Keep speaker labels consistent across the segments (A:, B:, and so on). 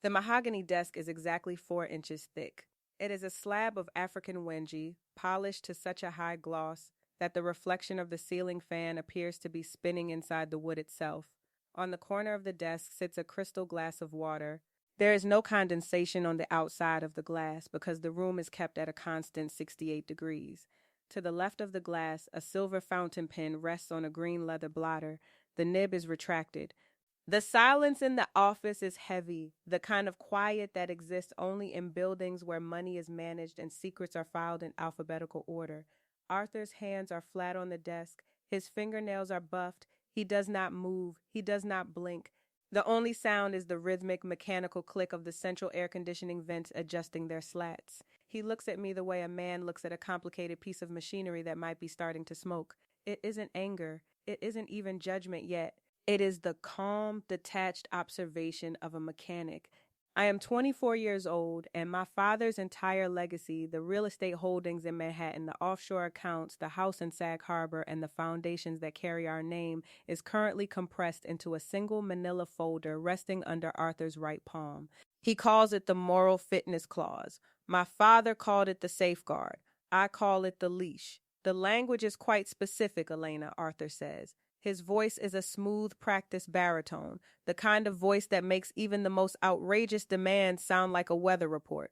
A: The mahogany desk is exactly 4 inches thick. It is a slab of African wenji, polished to such a high gloss that the reflection of the ceiling fan appears to be spinning inside the wood itself. On the corner of the desk sits a crystal glass of water. There is no condensation on the outside of the glass because the room is kept at a constant 68 degrees. To the left of the glass, a silver fountain pen rests on a green leather blotter. The nib is retracted. The silence in the office is heavy, the kind of quiet that exists only in buildings where money is managed and secrets are filed in alphabetical order. Arthur's hands are flat on the desk. His fingernails are buffed. He does not move. He does not blink. The only sound is the rhythmic, mechanical click of the central air conditioning vents adjusting their slats. He looks at me the way a man looks at a complicated piece of machinery that might be starting to smoke. It isn't anger. It isn't even judgment yet. It is the calm, detached observation of a mechanic. I am 24 years old, and my father's entire legacy, the real estate holdings in Manhattan, the offshore accounts, the house in Sag Harbor, and the foundations that carry our name, is currently compressed into a single manila folder resting under Arthur's right palm. He calls it the moral fitness clause. My father called it the safeguard. I call it the leash. The language is quite specific, Elena, Arthur says. His voice is a smooth, practiced baritone, the kind of voice that makes even the most outrageous demands sound like a weather report.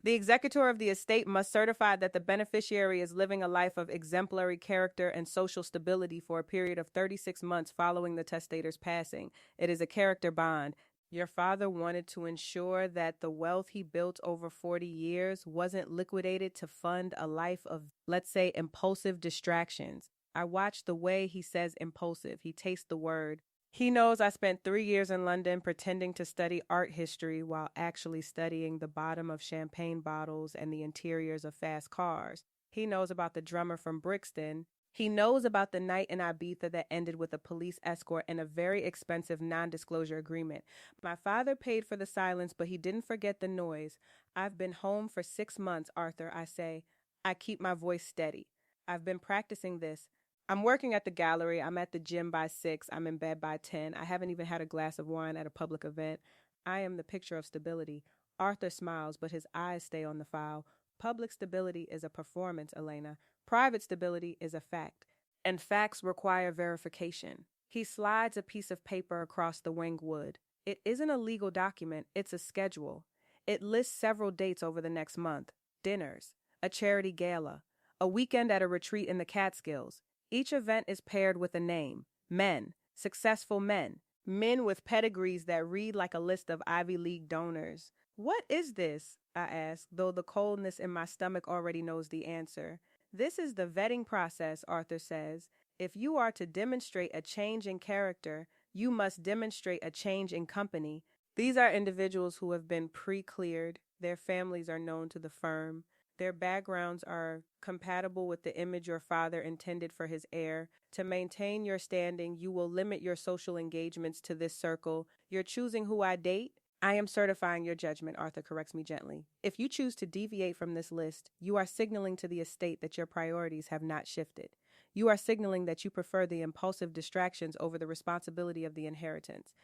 A: The executor of the estate must certify that the beneficiary is living a life of exemplary character and social stability for a period of 36 months following the testator's passing. It is a character bond. Your father wanted to ensure that the wealth he built over 40 years wasn't liquidated to fund a life of, let's say, impulsive distractions. I watch the way he says impulsive. He tastes the word. He knows I spent 3 years in London pretending to study art history while actually studying the bottom of champagne bottles and the interiors of fast cars. He knows about the drummer from Brixton. He knows about the night in Ibiza that ended with a police escort and a very expensive non-disclosure agreement. My father paid for the silence, but he didn't forget the noise. I've been home for 6 months, Arthur, I say. I keep my voice steady. I've been practicing this. I'm working at the gallery. I'm at the gym by 6. I'm in bed by 10. I haven't even had a glass of wine at a public event. I am the picture of stability. Arthur smiles, but his eyes stay on the file. Public stability is a performance, Elena. Private stability is a fact. And facts require verification. He slides a piece of paper across the wing wood. It isn't a legal document. It's a schedule. It lists several dates over the next month. Dinners. A charity gala. A weekend at a retreat in the Catskills. Each event is paired with a name. Men. Successful men. Men with pedigrees that read like a list of Ivy League donors. What is this? I ask, though the coldness in my stomach already knows the answer. This is the vetting process, Arthur says. If you are to demonstrate a change in character, you must demonstrate a change in company. These are individuals who have been pre-cleared. Their families are known to the firm. Their backgrounds are compatible with the image your father intended for his heir. To maintain your standing, you will limit your social engagements to this circle. You're choosing who I date? I am certifying your judgment, Arthur corrects me gently. If you choose to deviate from this list, you are signaling to the estate that your priorities have not shifted. You are signaling that you prefer the impulsive distractions over the responsibility of the inheritance.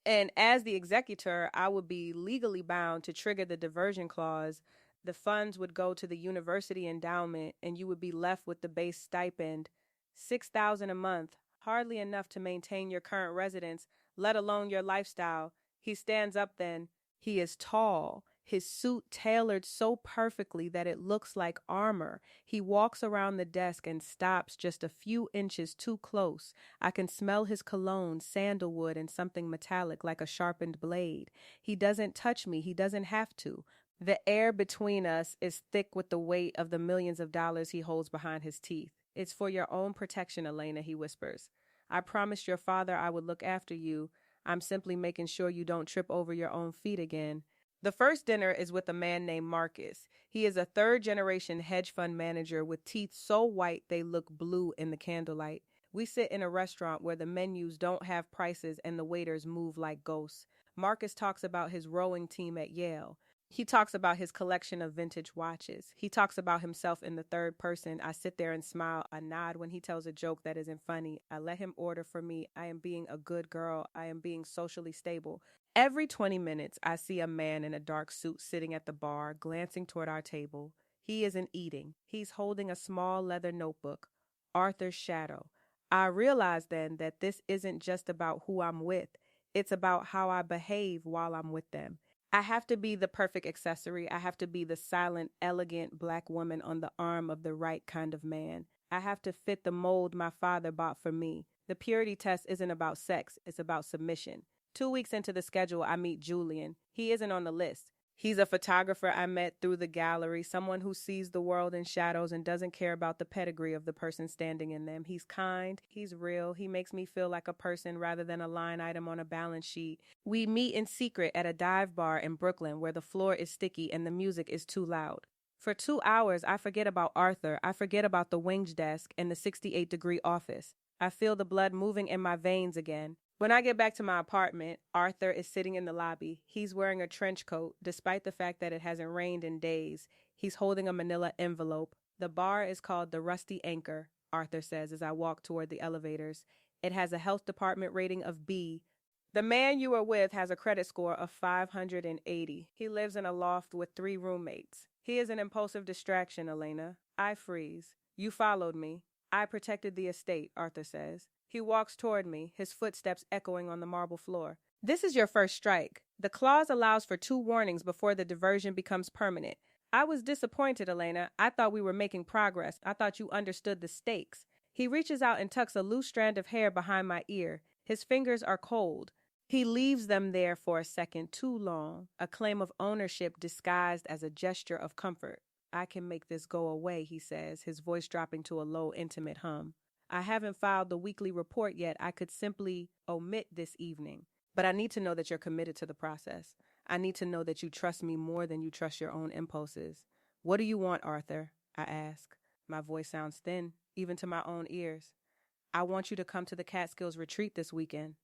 A: And as the executor, I would be legally bound to trigger the diversion clause. The funds would go to the university endowment, and you would be left with the base stipend, $6,000 a month, hardly enough to maintain your current residence, let alone your lifestyle. He stands up then. He is tall, his suit tailored so perfectly that it looks like armor. He walks around the desk and stops just a few inches too close. I can smell his cologne, sandalwood, and something metallic like a sharpened blade. He doesn't touch me. He doesn't have to. The air between us is thick with the weight of the millions of dollars he holds behind his teeth. It's for your own protection, Elena, he whispers. I promised your father I would look after you. I'm simply making sure you don't trip over your own feet again. The first dinner is with a man named Marcus. He is a third-generation hedge fund manager with teeth so white they look blue in the candlelight. We sit in a restaurant where the menus don't have prices and the waiters move like ghosts. Marcus talks about his rowing team at Yale. He talks about his collection of vintage watches. He talks about himself in the third person. I sit there and smile. I nod when he tells a joke that isn't funny. I let him order for me. I am being a good girl. I am being socially stable. Every 20 minutes, I see a man in a dark suit sitting at the bar, glancing toward our table. He isn't eating. He's holding a small leather notebook. Arthur's shadow. I realize then that this isn't just about who I'm with. It's about how I behave while I'm with them. I have to be the perfect accessory. I have to be the silent, elegant black woman on the arm of the right kind of man. I have to fit the mold my father bought for me. The purity test isn't about sex, it's about submission. 2 weeks into the schedule, I meet Julian. He isn't on the list. He's a photographer I met through the gallery, someone who sees the world in shadows and doesn't care about the pedigree of the person standing in them. He's kind, he's real, he makes me feel like a person rather than a line item on a balance sheet. We meet in secret at a dive bar in Brooklyn where the floor is sticky and the music is too loud. For 2 hours, I forget about Arthur, I forget about the wings desk and the 68-degree office. I feel the blood moving in my veins again. When I get back to my apartment, Arthur is sitting in the lobby. He's wearing a trench coat, despite the fact that it hasn't rained in days. He's holding a manila envelope. The bar is called the Rusty Anchor, Arthur says as I walk toward the elevators. It has a health department rating of B. The man you were with has a credit score of 580. He lives in a loft with 3 roommates. He is an impulsive distraction, Elena. I freeze. You followed me. I protected the estate, Arthur says. He walks toward me, his footsteps echoing on the marble floor. This is your first strike. The clause allows for 2 warnings before the diversion becomes permanent. I was disappointed, Elena. I thought we were making progress. I thought you understood the stakes. He reaches out and tucks a loose strand of hair behind my ear. His fingers are cold. He leaves them there for a second too long, a claim of ownership disguised as a gesture of comfort. I can make this go away, he says, his voice dropping to a low, intimate hum. I haven't filed the weekly report yet. I could simply omit this evening. But I need to know that you're committed to the process. I need to know that you trust me more than you trust your own impulses. What do you want, Arthur? I ask. My voice sounds thin, even to my own ears. I want you to come to the Catskills retreat this weekend.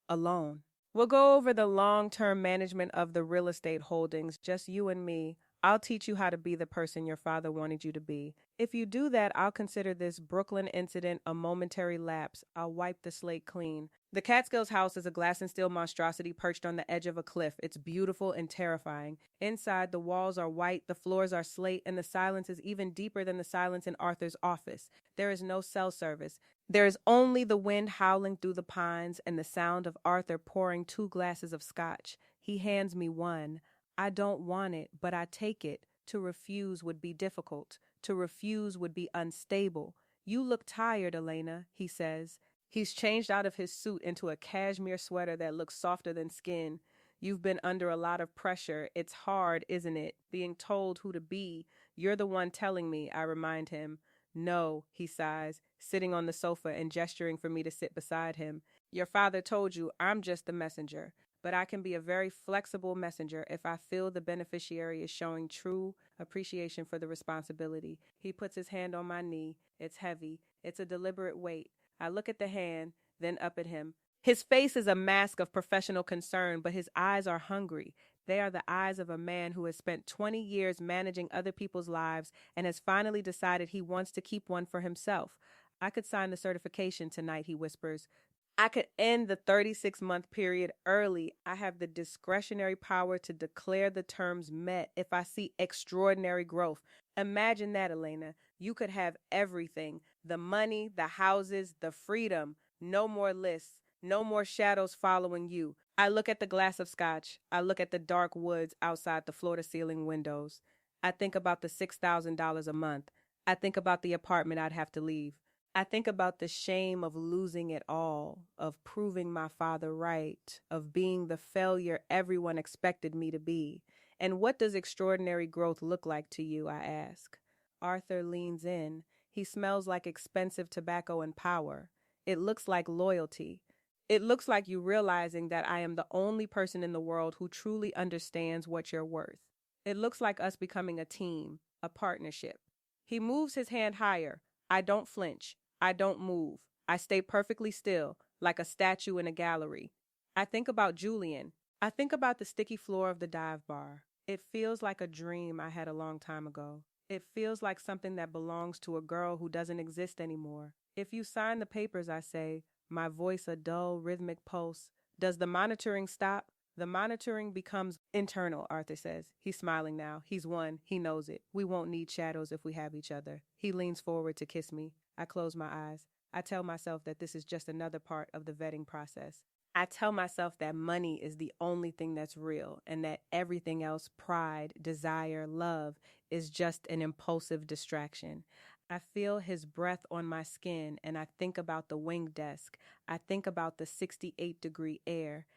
A: Alone. We'll go over the long-term management of the real estate holdings, just you and me. I'll teach you how to be the person your father wanted you to be. If you do that, I'll consider this Brooklyn incident a momentary lapse. I'll wipe the slate clean. The Catskills house is a glass and steel monstrosity perched on the edge of a cliff. It's beautiful and terrifying. Inside, the walls are white, the floors are slate, and the silence is even deeper than the silence in Arthur's office. There is no cell service. There is only the wind howling through the pines and the sound of Arthur pouring 2 glasses of scotch. He hands me one. I don't want it, but I take it. To refuse would be difficult. To refuse would be unstable. You look tired, Elena, he says. He's changed out of his suit into a cashmere sweater that looks softer than skin. You've been under a lot of pressure. It's hard, isn't it? Being told who to be. You're the one telling me, I remind him. No, he sighs, sitting on the sofa and gesturing for me to sit beside him. Your father told you I'm just the messenger. But I can be a very flexible messenger if I feel the beneficiary is showing true appreciation for the responsibility. He puts his hand on my knee. It's heavy. It's a deliberate weight. I look at the hand, then up at him. His face is a mask of professional concern, but his eyes are hungry. They are the eyes of a man who has spent 20 years managing other people's lives and has finally decided he wants to keep one for himself. I could sign the certification tonight, he whispers. I could end the 36-month period early. I have the discretionary power to declare the terms met if I see extraordinary growth. Imagine that, Elena. You could have everything. The money, the houses, the freedom. No more lists. No more shadows following you. I look at the glass of scotch. I look at the dark woods outside the floor-to-ceiling windows. I think about the $6,000 a month. I think about the apartment I'd have to leave. I think about the shame of losing it all, of proving my father right, of being the failure everyone expected me to be. And what does extraordinary growth look like to you, I ask. Arthur leans in. He smells like expensive tobacco and power. It looks like loyalty. It looks like you realizing that I am the only person in the world who truly understands what you're worth. It looks like us becoming a team, a partnership. He moves his hand higher. I don't flinch. I don't move. I stay perfectly still, like a statue in a gallery. I think about Julian. I think about the sticky floor of the dive bar. It feels like a dream I had a long time ago. It feels like something that belongs to a girl who doesn't exist anymore. If you sign the papers, I say, my voice a dull, rhythmic pulse. Does the monitoring stop? The monitoring becomes internal, Arthur says. He's smiling now. He's won. He knows it. We won't need shadows if we have each other. He leans forward to kiss me. I close my eyes. I tell myself that this is just another part of the vetting process. I tell myself that money is the only thing that's real and that everything else, pride, desire, love, is just an impulsive distraction. I feel his breath on my skin and I think about the wing desk. I think about the 68-degree air.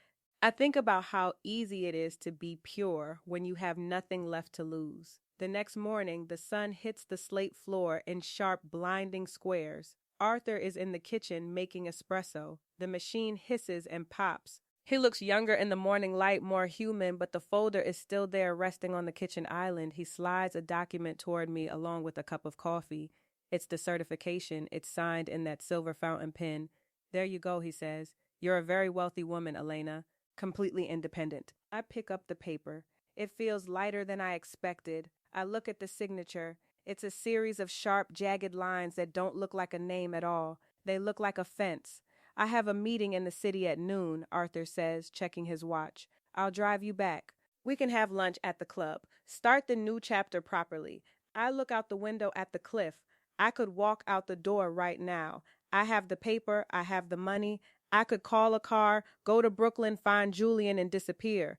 A: I think about how easy it is to be pure when you have nothing left to lose. The next morning, the sun hits the slate floor in sharp, blinding squares. Arthur is in the kitchen making espresso. The machine hisses and pops. He looks younger in the morning light, more human, but the folder is still there resting on the kitchen island. He slides a document toward me along with a cup of coffee. It's the certification. It's signed in that silver fountain pen. There you go, he says. You're a very wealthy woman, Elena. Completely independent. I pick up the paper. It feels lighter than I expected. I look at the signature. It's a series of sharp, jagged lines that don't look like a name at all. They look like a fence. I have a meeting in the city at noon, Arthur says, checking his watch. I'll drive you back. We can have lunch at the club. Start the new chapter properly. I look out the window at the cliff. I could walk out the door right now. I have the paper. I have the money. I could call a car, go to Brooklyn, find Julian, and disappear.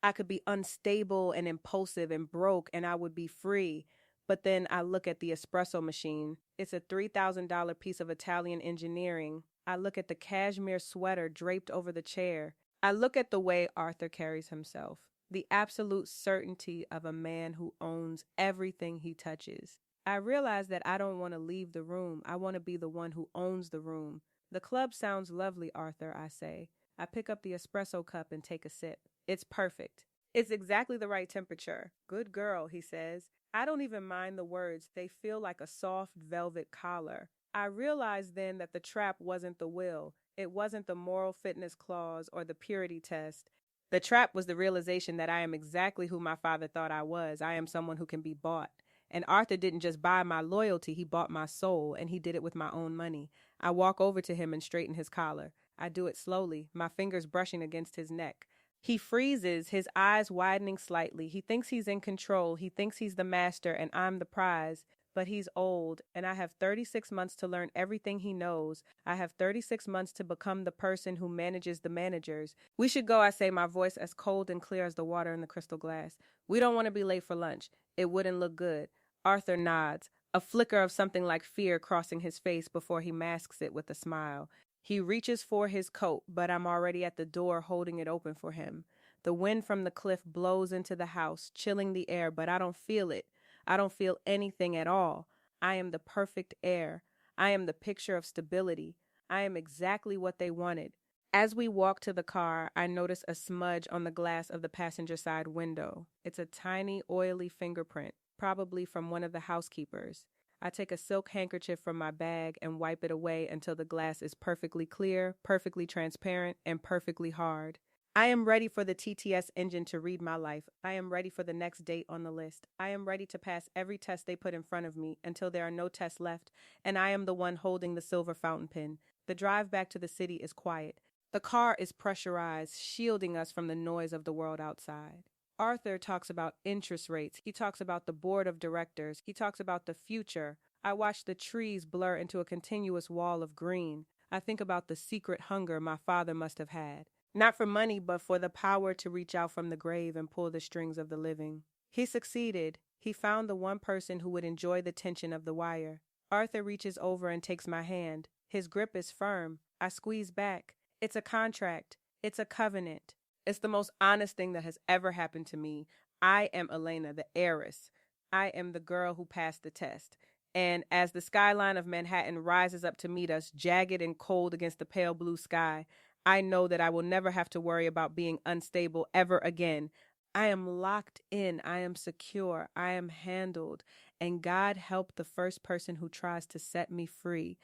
A: I could be unstable and impulsive and broke, and I would be free. But then I look at the espresso machine. It's a $3,000 piece of Italian engineering. I look at the cashmere sweater draped over the chair. I look at the way Arthur carries himself. The absolute certainty of a man who owns everything he touches. I realize that I don't want to leave the room. I want to be the one who owns the room. The club sounds lovely, Arthur, I say. I pick up the espresso cup and take a sip. It's perfect. It's exactly the right temperature. Good girl, he says. I don't even mind the words. They feel like a soft velvet collar. I realized then that the trap wasn't the will. It wasn't the moral fitness clause or the purity test. The trap was the realization that I am exactly who my father thought I was. I am someone who can be bought. And Arthur didn't just buy my loyalty, he bought my soul, and he did it with my own money. I walk over to him and straighten his collar. I do it slowly, my fingers brushing against his neck. He freezes, his eyes widening slightly. He thinks he's in control. He thinks he's the master and I'm the prize. But he's old, and I have 36 months to learn everything he knows. I have 36 months to become the person who manages the managers. We should go, I say, my voice as cold and clear as the water in the crystal glass. We don't want to be late for lunch. It wouldn't look good. Arthur nods, a flicker of something like fear crossing his face before he masks it with a smile. He reaches for his coat, but I'm already at the door holding it open for him. The wind from the cliff blows into the house, chilling the air, but I don't feel it. I don't feel anything at all. I am the perfect air. I am the picture of stability. I am exactly what they wanted. As we walk to the car, I notice a smudge on the glass of the passenger side window. It's a tiny, oily fingerprint, probably from one of the housekeepers. I take a silk handkerchief from my bag and wipe it away until the glass is perfectly clear, perfectly transparent, and perfectly hard. I am ready for the TTS engine to read my life. I am ready for the next date on the list. I am ready to pass every test they put in front of me until there are no tests left, and I am the one holding the silver fountain pen. The drive back to the city is quiet. The car is pressurized, shielding us from the noise of the world outside. Arthur talks about interest rates. He talks about the board of directors. He talks about the future. I watch the trees blur into a continuous wall of green. I think about the secret hunger my father must have had. Not for money, but for the power to reach out from the grave and pull the strings of the living. He succeeded. He found the one person who would enjoy the tension of the wire. Arthur reaches over and takes my hand. His grip is firm. I squeeze back. It's a contract. It's a covenant. It's the most honest thing that has ever happened to me. I am Elena, the heiress. I am the girl who passed the test. And as the skyline of Manhattan rises up to meet us, jagged and cold against the pale blue sky, I know that I will never have to worry about being unstable ever again. I am locked in. I am secure. I am handled. And God help the first person who tries to set me free.